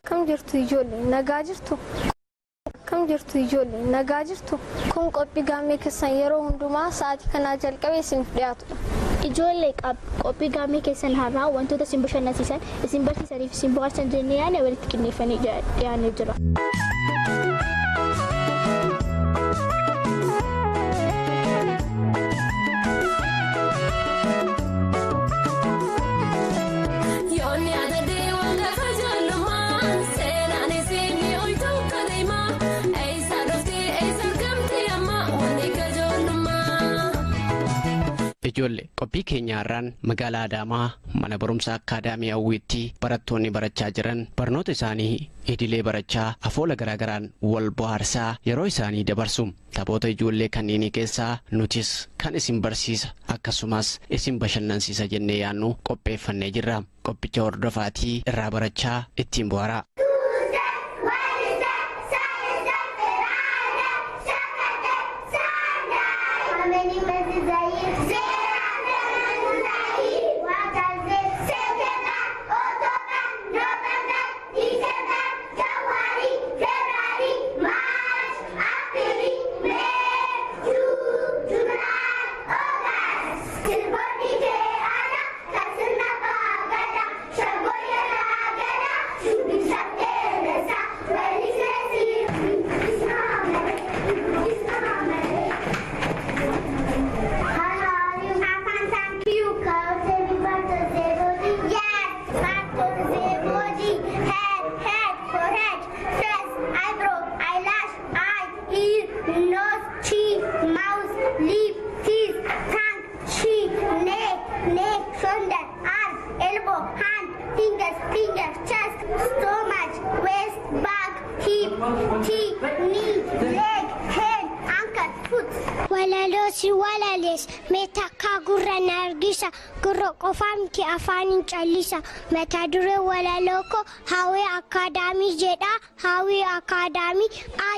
Kam jirtu ijoollee nagaa jirtu. Kam jirtu ijoollee nagaa jirtu. Kun qophii gaamee keessan yeroo hundumaa sa'aatii kanaa jalqabee isiniif dhiyaatudha. Ijoollee qophii gaamee keessan har'aa wantoota isin bashannansiisan isin barsiisaniif isin bohaarsan jennee yaadne walitti qindeeffanii dhiyaannee jira. Ijoollee qophii keenya har'aan magaalaa Adaamaa mana barumsaa Akaadaamii Hawwiitti barattoonni barachaa jiran barnoota isaanii idilee barachaa afoola garaagaraan wal bohaarsaa yeroo isaanii dabarsu. Taphoota ijoollee kanneenii keessaa nutis kan isin barsiisa akkasumas isin bashannansiisa jennee yaannu qopheeffannee jirra. Qophicha hordofaatii irraa barachaa ittiin bohaaraa. Qofamti afaanin callisa mata duree walaloo Hawwii Akaadaamii jedha. Hawwii Akaadaamii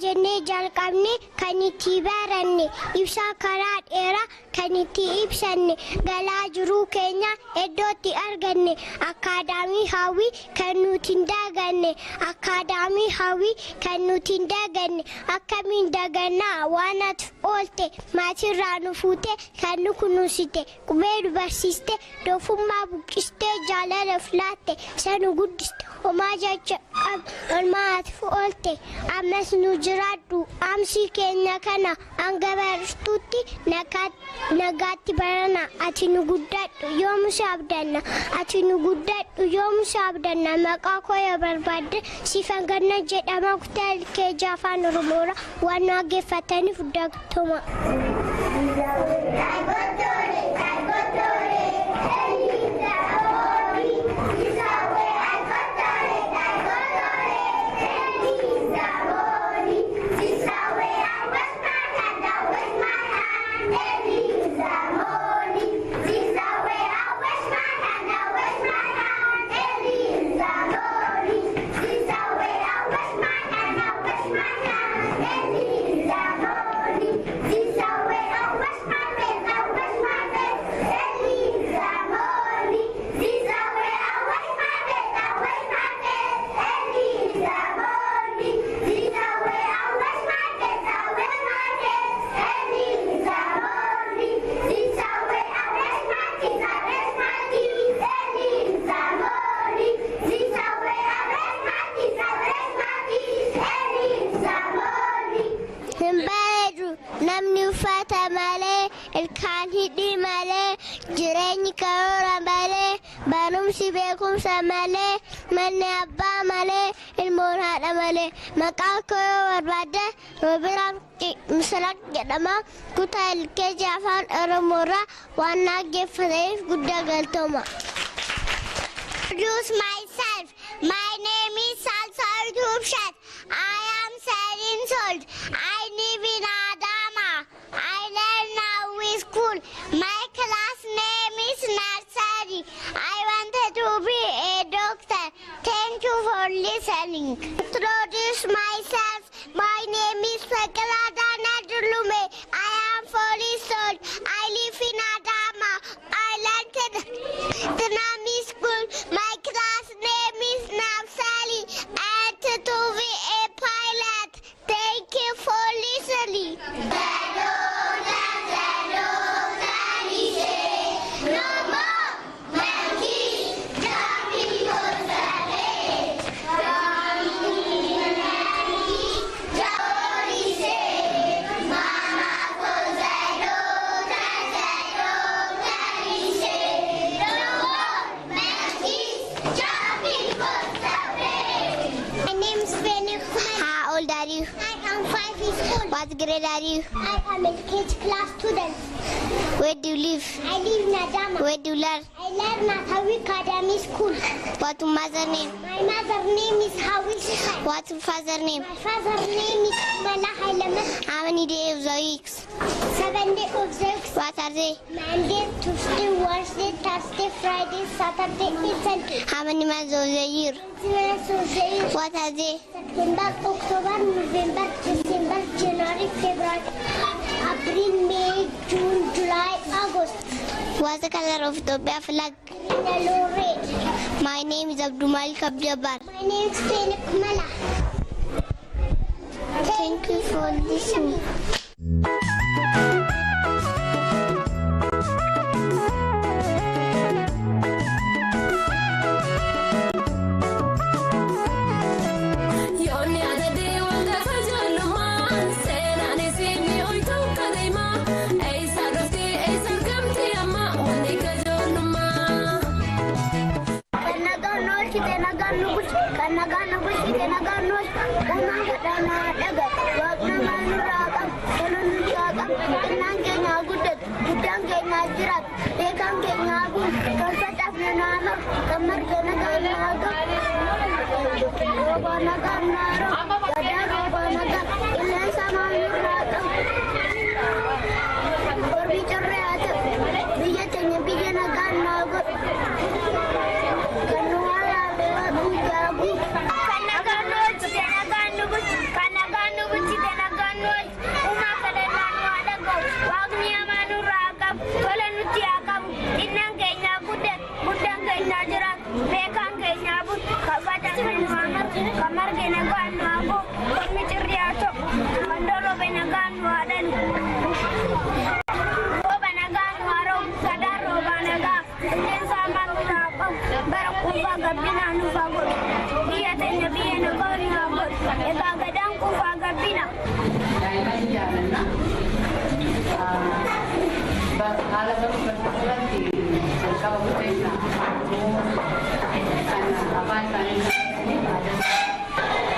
jennee jalqabne kan itti baranne ibsaa karaa dheeraa kan itti ibsanne galaa jiruu keenya iddootti arganne Akaadaamii Hawwii kan nuti hin daganne Akaadaamii Hawwii kan nuti hin daganne akkamiin dagannaa waan ati oolte maatirraa nu fuute kan nu kunuunsite qubee nu barsiiste doofummaa buqqistee jaalala filaatte sanu guddiste homaa jecha olmaati oolte ammas nu jiraadhu amsi keenya kana hanga bartuutti nagaatti barana ati nu guddadhu yoomusa abdanna ati nu guddadhu yoomusa abdanna maqaa koo yoo barbaadde siifan ganna jedhama kutaa keenya afaan Oromoora waan dhaggeeffataniif dagtoma. Samale, manne abba male, il monada male, makako warbada, robira misalak jedama, kuta ilke jafan Oromora, wana gefre guddagaltoma. Introduce myself. My name is Salsal Dhupshat. I am 7 years old. I live in Adama. I learn now in school. My class name is Nursery. I wanted to be a doctor. Thank you for listening. Introduce myself. My name is Sakalada Nadulume. I am 4 years old. I live in Adama. I learned the Nami school. My class name is Nafsali. What grade are you? I am LKG class student. Where do you live? I live in Adama. Where do you learn? I learn at Hawi Academy School. What's your mother's name? My mother's name is Hawi Sisai. What's your father's name? My father's name is Mala Hailamat. How many days of the week? 7 days of the week. What are they? Monday, Tuesday, Wednesday, Thursday, Friday, Saturday, and Sunday. How many months of the year? 6 months of the year. What are they? September, October, November, December, January, February, April, May, June, July, August. What's the color of the flag? Yellow, red. My name is Abdul Malik Abjabar. My name is Tainuk Mala. Thank you for listening.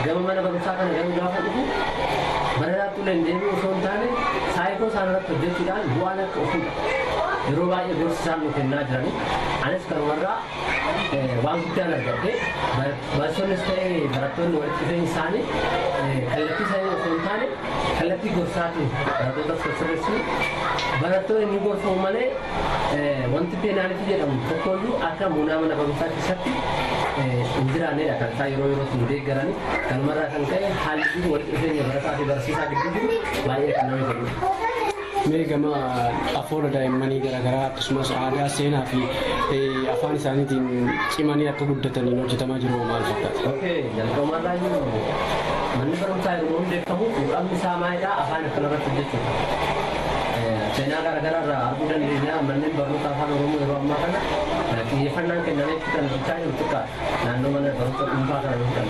Gama mana berusaha yang berapa itu? Mana tu lendemu sontaane, saya pun sangat terjadi buana kopi. Eropa ini berusaha mungkin najari, anes kerana wanita nak jadi, bahasa ini beratun wanita insani, kalau saya sontaane, kalau berusaha tu, beratun tak sesuatu. Beratun ini berusaha mana, wanita nanti dia dalam pokoknya akan mana berusaha kisah. Indira ne akan saya roy sudah gerani, kalau mereka akan kaya hal itu waktu itu mereka ada bersisa gitu, banyak kan namanya. Mereka mah afur ada mani gara-gara semua ada sena fi afan sana di cimani atau budaya ni no kita maju rumah kita. Oke, dan rumah lagi, mana baru saya rumah dek kamu, kami sama aja afan kalau kerja tu. Sena gara-gara aku dan dirinya mana baru afan rumah kan. Ini fundang kenal kita bicara untuk kan, nano mana baru terumpa kan kan.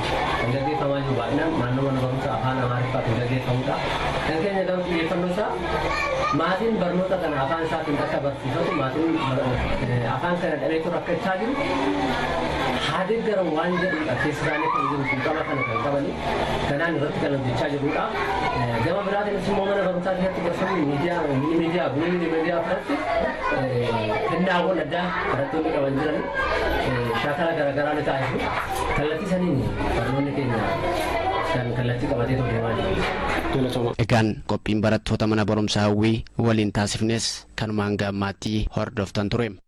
Jadi sama juga, nano mana baru afan amari pak jadi kamu tak. Jadi ni dalam ini fundang sa, masih baru tak kan afan sa kita kabar sih, masih afan kan ada itu rakyat sahaja. Hadir dalam wajib kisahnya kan itu kita makan kan ni, karena ni rakyat kan bicara juga. Jawab berada di semua mana baru sahaja itu bersama media, mini media pasti. Kenal pun ada, betul ni kawan jalan. Syakala gara-gara ni tahu, kalau di sana ni, baru ni kena. Dan kalau di kawan itu dewan. Egaan qophiin barattoota mana barumsaa hawwii waliin taasifnes kanuma hanga ammaatti hordoftan ture.